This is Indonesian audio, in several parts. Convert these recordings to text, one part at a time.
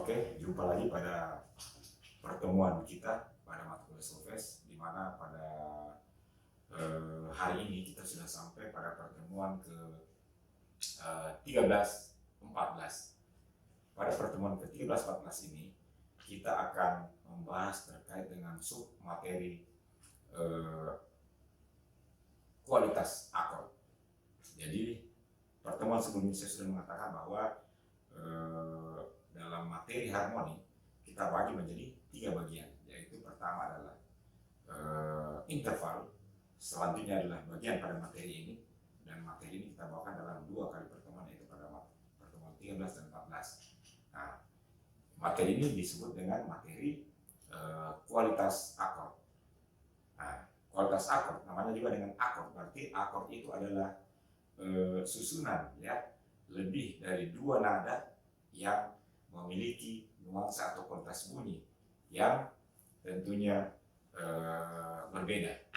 Oke, jumpa lagi pada pertemuan kita pada matkul Solfes, di mana pada hari ini kita sudah sampai pada pertemuan ke 13-14. Pada pertemuan ke 13-14 ini kita akan membahas terkait dengan sub materi kualitas akord. Jadi pertemuan sebelumnya saya sudah mengatakan bahwa dalam materi harmoni kita bagi menjadi 3 bagian, yaitu pertama adalah interval, selanjutnya adalah bagian pada materi ini, dan materi ini kita bawakan dalam 2 kali pertemuan, yaitu pada pertemuan 13 dan 14. Nah, materi ini disebut dengan materi kualitas akord. Nah, kualitas akord namanya juga dengan akord, berarti akord itu adalah susunan ya lebih dari 2 nada yang memiliki nuansa atau kualitas bunyi yang tentunya berbeda.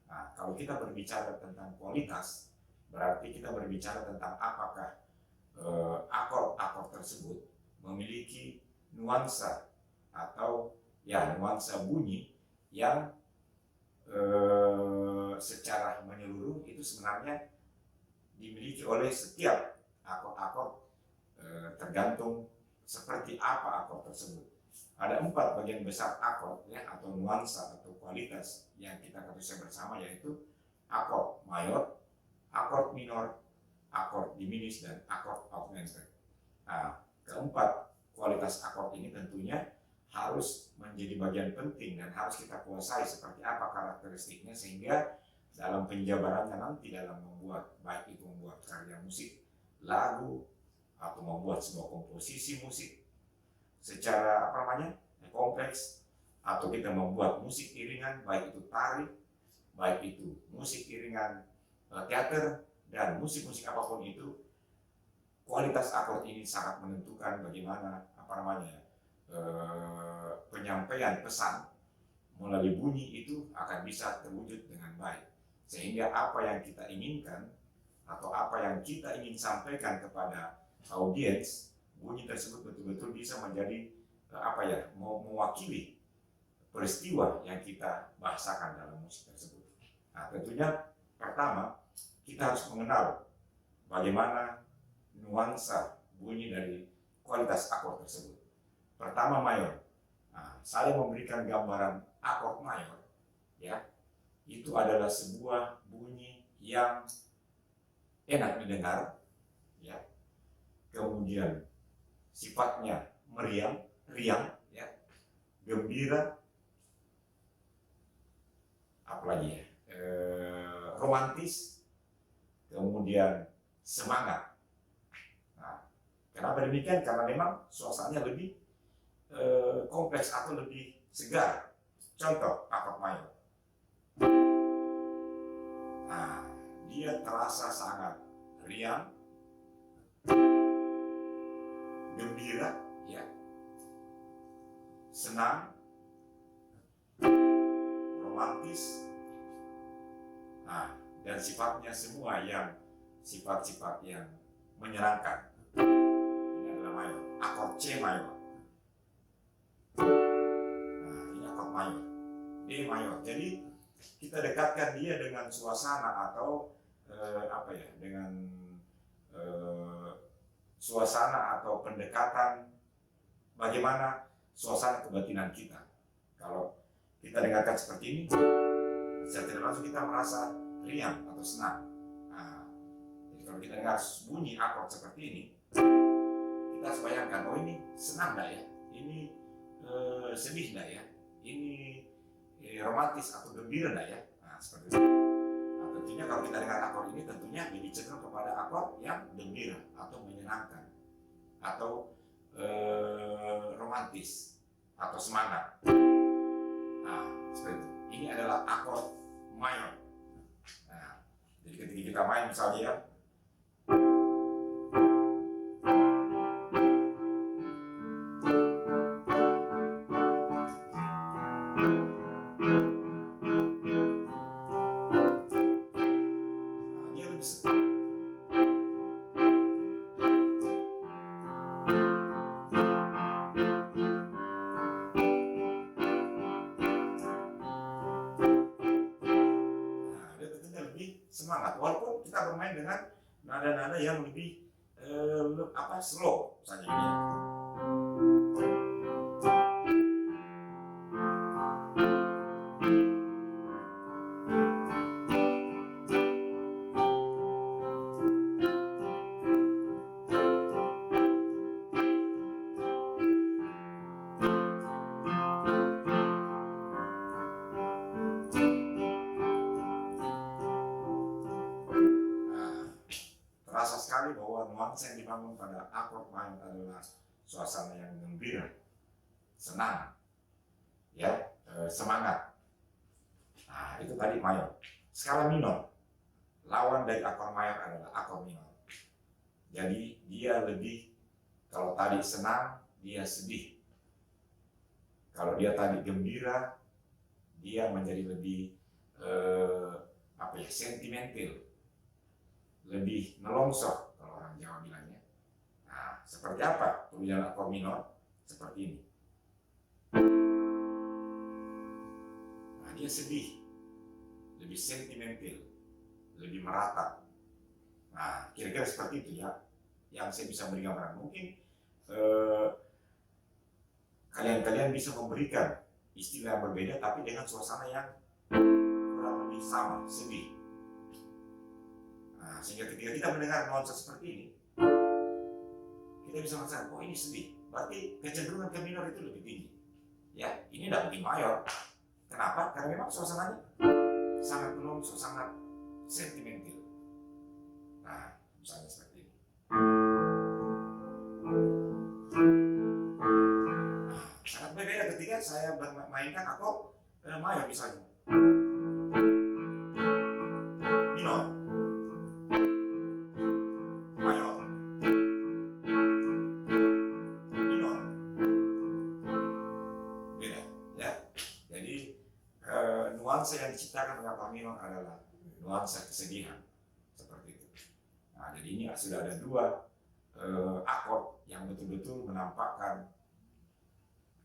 Nah, kalau kita berbicara tentang kualitas, berarti kita berbicara tentang apakah akord-akord tersebut memiliki nuansa atau ya nuansa bunyi yang secara menyeluruh itu sebenarnya dimiliki oleh setiap akord-akord, tergantung seperti apa akord tersebut. Ada 4 bagian besar akord ya, atau nuansa atau kualitas yang kita ketahui bersama, yaitu akord mayor, akord minor, akord diminished, dan akord augmented. Nah, keempat kualitas akord ini tentunya harus menjadi bagian penting dan harus kita kuasai seperti apa karakteristiknya, sehingga dalam penjabarannya nanti dalam membuat, baik itu membuat karya musik, lagu, atau membuat sebuah komposisi musik secara kompleks, atau kita membuat musik iringan, baik itu tari, baik itu musik iringan teater, dan musik-musik apapun itu, kualitas akord ini sangat menentukan bagaimana penyampaian pesan melalui bunyi itu akan bisa terwujud dengan baik, sehingga apa yang kita inginkan atau apa yang kita ingin sampaikan kepada audiens, bunyi tersebut betul-betul bisa menjadi mewakili peristiwa yang kita bahasakan dalam musik tersebut. Nah, tentunya pertama kita harus mengenal bagaimana nuansa bunyi dari kualitas akord tersebut. Pertama, mayor. Nah, saya memberikan gambaran akord mayor ya. Itu adalah sebuah bunyi yang enak didengar ya. Kemudian sifatnya meriang, riang ya, gembira, apalagi ya, romantis, kemudian semangat. Nah, kenapa demikian? Karena memang suasananya lebih kompleks atau lebih segar. Contoh akord mayor. Nah, dia terasa sangat riang, gembira, ya, senang, romantis. Nah, dan sifatnya semua yang sifat-sifat yang menyenangkan. Ini adalah mayor, akord C mayor. Nah, ini akord mayor, D mayor. Jadi kita dekatkan dia dengan suasana atau dengan suasana atau pendekatan bagaimana suasana kebatinan kita. Kalau kita dengarkan seperti ini, secara tidak langsung kita merasa riang atau senang. Nah, jadi kalau kita dengar bunyi akord seperti ini, kita harus bayangkan, oh ini senang enggak ya? Ini sedih enggak ya? Ini romantis atau gembira enggak ya? Nah, seperti itu. Nah, tentunya kalau kita dengar akord ini tentunya lebih cenderung kepada akord yang gembira atau menyenangkan atau romantis atau semangat. Nah, seperti itu. Ini adalah akord mayor. Nah, jadi ketika kita main misalnya ya, dia lebih ada yang lebih slow saja ini ya. Terasa sekali bahwa nuansa yang dibangun pada akord mayor adalah suasana yang gembira, senang, ya, semangat. Nah, itu tadi mayor. Skala minor, lawan dari akord mayor adalah akord minor. Jadi dia lebih, kalau tadi senang, dia sedih. Kalau dia tadi gembira, dia menjadi lebih sentimental, lebih nelongsor kalau orang Jawa bilangnya. Nah, seperti apa tulisan akord minor? Seperti ini. Nah, dia sedih, lebih sentimental, lebih meratap. Nah, kira-kira seperti itu ya yang saya bisa beri gambaran. Mungkin kalian bisa memberikan istilah yang berbeda tapi dengan suasana yang kurang lebih sama, sedih. Nah, sehingga ketika kita mendengar nuansa seperti ini, kita bisa merasakan, oh ini sedih, berarti kecenderungan ke minor itu lebih tinggi. Ya, ini tidak mungkin mayor. Kenapa? Karena memang suasananya sangat menonjol, sangat sentimental. Nah, misalnya seperti ini. Nah, sangat berbeda ketika saya memainkan akord mayor misalnya. Minor. Mayor. Minor. Beda, ya. Jadi nuansa yang diciptakan oleh akord minor adalah nuansa kesedihan. Seperti itu. Nah, jadi ini sudah ada dua akord yang betul-betul menampakkan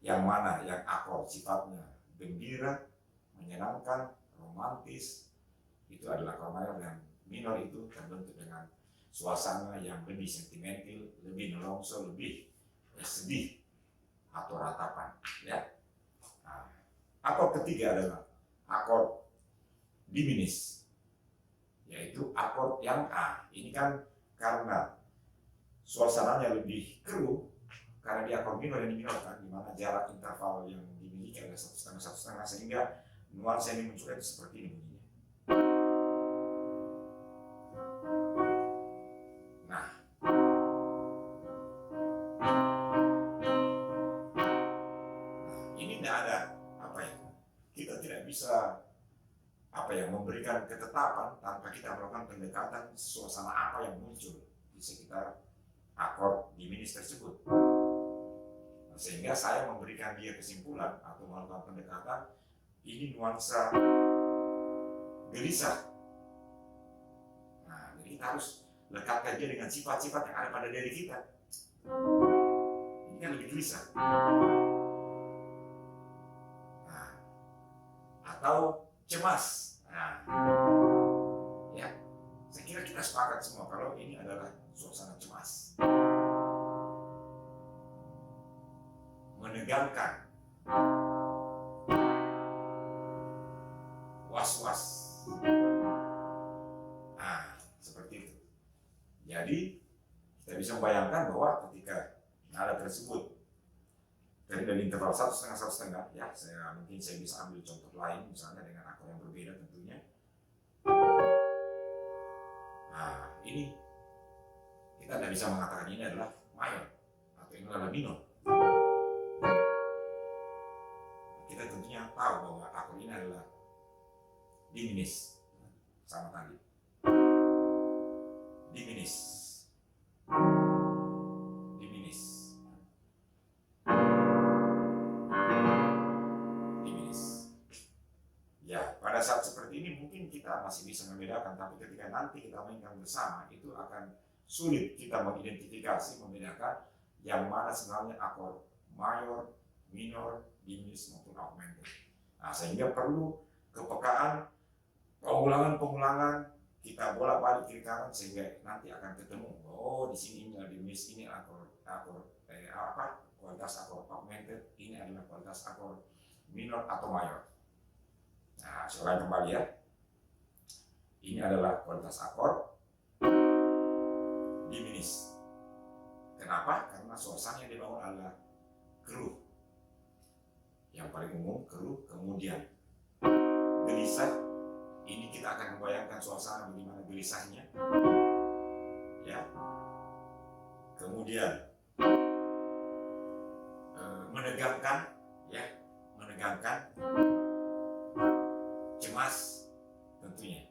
yang mana yang akord sifatnya gembira, menyenangkan, romantis, itu adalah akord mayor, dan minor itu terbentuk dengan suasana yang lebih sentimental, lebih nelongsor, lebih sedih atau ratapan. Ya. Nah, akord ketiga adalah akord diminis, yaitu akord yang A. Ini kan karena suasananya lebih keruh karena dia akord minor yang diminorkan, di mana jarak interval yang dimiliki adalah 1/2 sehingga nuansa ini muncul seperti ini bunyinya. Nah, ini tidak ada kita tidak bisa memberikan ketetapan tanpa kita melakukan pendekatan suasana apa yang muncul di sekitar akord diminis tersebut. Nah, sehingga saya memberikan dia kesimpulan atau melakukan pendekatan, ini nuansa gelisah. Nah, jadi kita harus lekatkan dia dengan sifat-sifat yang ada pada diri kita. Ini kan lebih gelisah. Nah, atau cemas. Nah, ya, saya kira kita sepakat semua kalau ini adalah suasana cemas, menegangkan, was-was. Nah, seperti itu. Jadi kita bisa membayangkan bahwa ketika nada tersebut dari interval 1/2 ya, mungkin saya bisa ambil contoh lain misalnya dengan akord yang berbeda tentunya. Nah, ini kita tidak bisa mengatakan ini adalah mayor atau ini adalah minor. Kita tentunya tahu bahwa akord ini adalah diminis, sama tadi. Diminis. Ya, pada saat seperti ini mungkin kita masih bisa membedakan, tapi ketika nanti kita mainkan bersama, itu akan sulit kita mengidentifikasi, membedakan yang mana sebenarnya akord mayor, minor, diminis maupun augmented. Nah, sehingga perlu kepekaan, pengulangan kita bolak-balik kiri kanan sehingga nanti akan ketemu, oh di sini ini diminis, ini kualitas akord augmented, ini adalah kualitas akord minor atau mayor. Nah, saya kembali ya. Ini adalah kualitas akord diminis. Kenapa? Karena suasana yang dibangun adalah keruh. Yang paling umum keruh, kemudian gelisah. Ini kita akan membayangkan suasana bagaimana gelisahnya, ya. Kemudian menegangkan, ya, menegangkan, cemas, tentunya.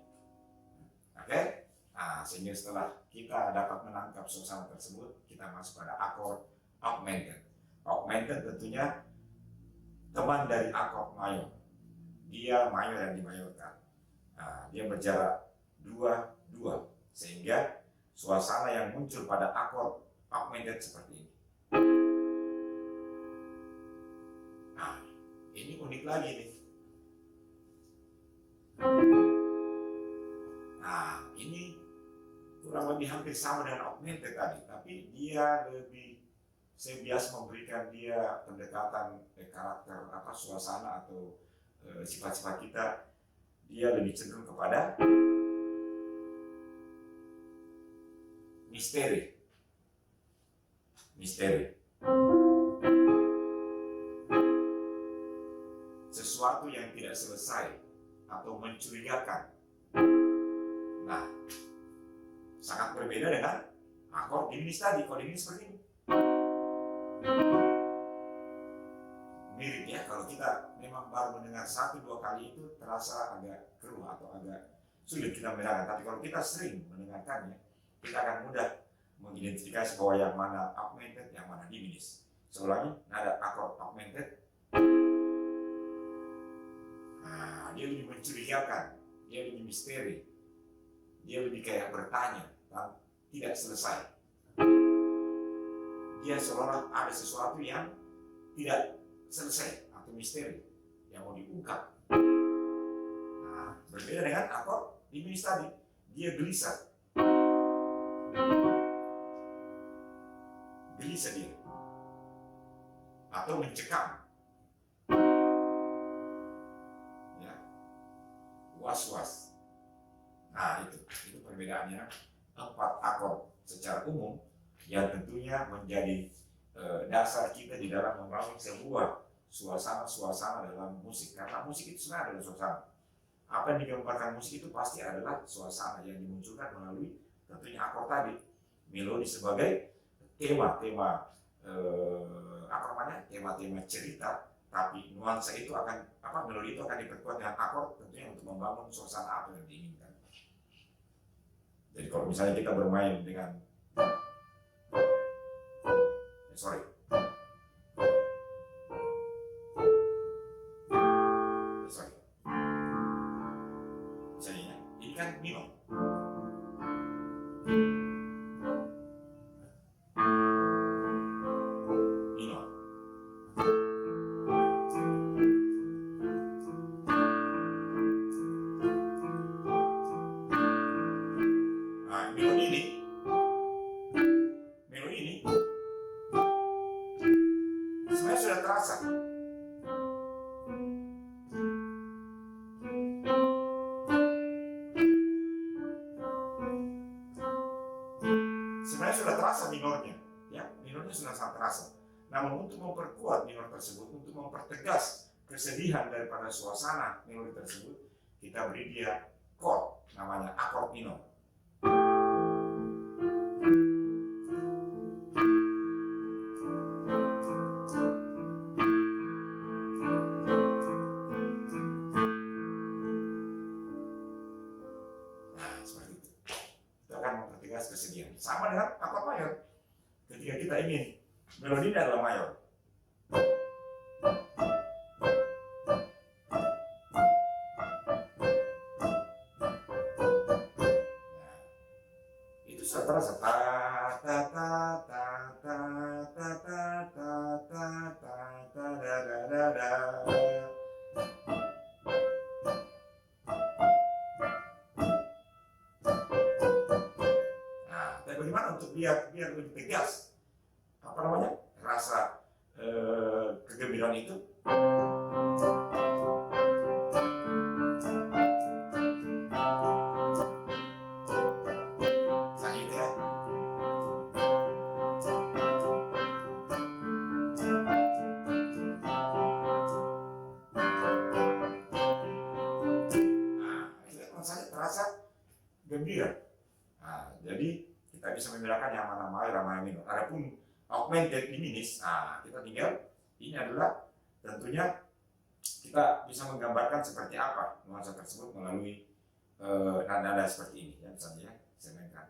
Oke? Nah, sehingga setelah kita dapat menangkap suasana tersebut, kita masuk pada akord augmented. Augmented tentunya teman dari akord mayor. Dia mayor yang dimayorkan. Nah, dia berjarak 2-2 sehingga suasana yang muncul pada akord augmented seperti ini. Nah, ini unik lagi nih. Nah, ini kurang lebih hampir sama dengan augmented tadi, tapi dia lebih, saya biasa memberikan dia pendekatan karakter suasana atau sifat-sifat kita. Dia lebih cenderung kepada misteri. Sesuatu yang tidak selesai atau mencurigakan. Nah, sangat berbeda dengan akord diminis tadi. Kalau diminis seperti ini. Mirip ya, kalau kita memang baru mendengar 1-2 kali itu terasa agak keruh atau agak sulit kita membedakan. Tapi kalau kita sering mendengarkannya, kita akan mudah mengidentifikasi bahwa yang mana augmented, yang mana diminis. Seulangi, nada akord augmented. Nah, dia lebih mencurigakan, dia lebih misteri, dia lebih kayak bertanya dan tidak selesai. Dia seolah ada sesuatu yang tidak selesai atau misteri yang mau diungkap. Nah, berbeda dengan akord diminis tadi, dia gelisah dia, atau mencekam, ya, was-was. Nah, itu perbedaannya 4 akord secara umum yang tentunya menjadi dasar kita di dalam membangun sebuah suasana dalam musik. Karena musik itu sebenarnya adalah suasana. Apa yang digambarkan musik itu pasti adalah suasana yang dimunculkan melalui tentunya akord tadi. Melodi sebagai tema cerita, tapi nuansa itu akan melodi itu akan diperkuat dengan akord tentunya untuk membangun suasana apa yang diinginkan. Jadi kalau misalnya kita bermain dengan misalnya ini kan minor. Melodi ini sebenarnya sudah terasa. Sebenarnya sudah terasa minornya, ya, minornya sudah sangat terasa. Namun untuk memperkuat minor tersebut, untuk mempertegas kesedihan daripada suasana melodi tersebut, kita beri dia chord, namanya akord minor. Kesedihan. Sama dengan akord mayor. Ketika kita ingin melodinya adalah mayor, biar lebih tegas apa namanya rasa kegembiraan itu. Terasa gembira. Nah, jadi kita bisa membedakan yang mana mayor, yang mana minor. Adapun augmented diminished, kita tinggal ini adalah tentunya kita bisa menggambarkan seperti apa nuansa tersebut melalui nada-nada seperti ini, ya misalnya saya mainkan.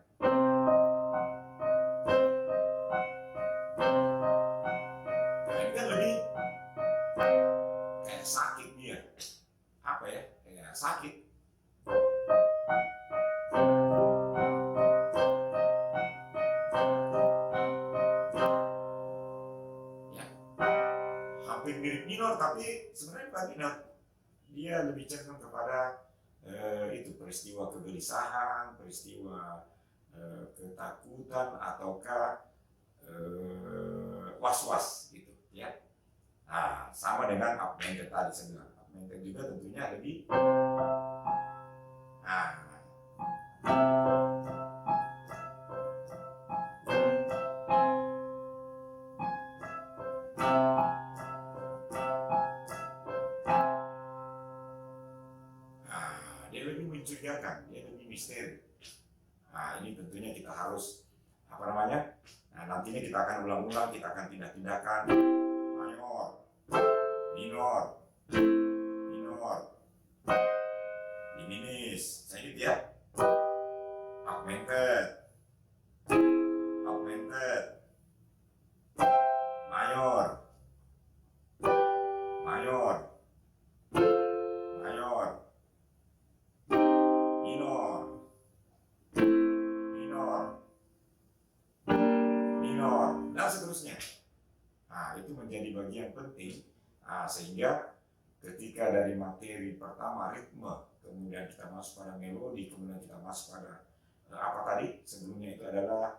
Nah, ini kan lebih kayak sakit dia, apa ya, kayak sakit. Hampir mirip minor, tapi sebenarnya bukan minor. Dia lebih cenderung kepada itu peristiwa kegelisahan, peristiwa ketakutan ataukah was-was gitu ya. Nah, sama dengan augmented tadi saya bilang. Augmented juga tentunya lebih dia lebih mencurigakan, dia lebih misteri. Nah, ini tentunya kita harus apa namanya? Nah, nantinya kita akan ulang-ulang, kita akan pindah-pindahkan mayor, minor, minor, diminished, saya gitu ya. Augmented, augmented, mayor, mayor, mayor, minor, minor, minor, dan seterusnya. Nah, itu menjadi bagian penting sehingga ketika dari materi pertama ritme, kemudian kita masuk pada melodi, kemudian kita masuk pada apa tadi sebelumnya itu adalah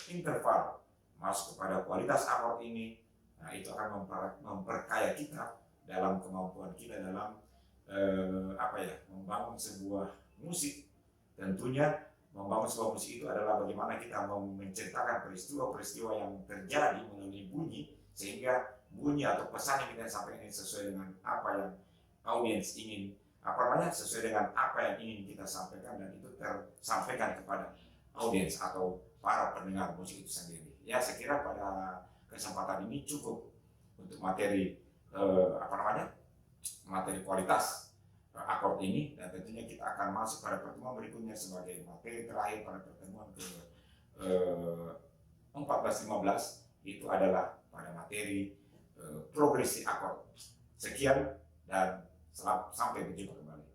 interval, masuk kepada kualitas akord ini. Nah, itu akan memperkaya kita dalam kemampuan kita dalam membangun sebuah musik. Tentunya membangun sebuah musik itu adalah bagaimana kita menceritakan peristiwa-peristiwa yang terjadi melalui bunyi, sehingga bunyi atau pesan yang kita sampaikan ini sesuai dengan apa yang audiens ingin, sesuai dengan apa yang ingin kita sampaikan, dan itu tersampaikan kepada audiens atau para pendengar musik itu sendiri. Ya, saya kira pada kesempatan ini cukup untuk materi materi kualitas akord ini, dan tentunya kita akan masuk pada pertemuan berikutnya sebagai materi terakhir pada pertemuan ke 14-15, itu adalah pada materi progresi akord. Sekian dan sampai berjumpa kembali.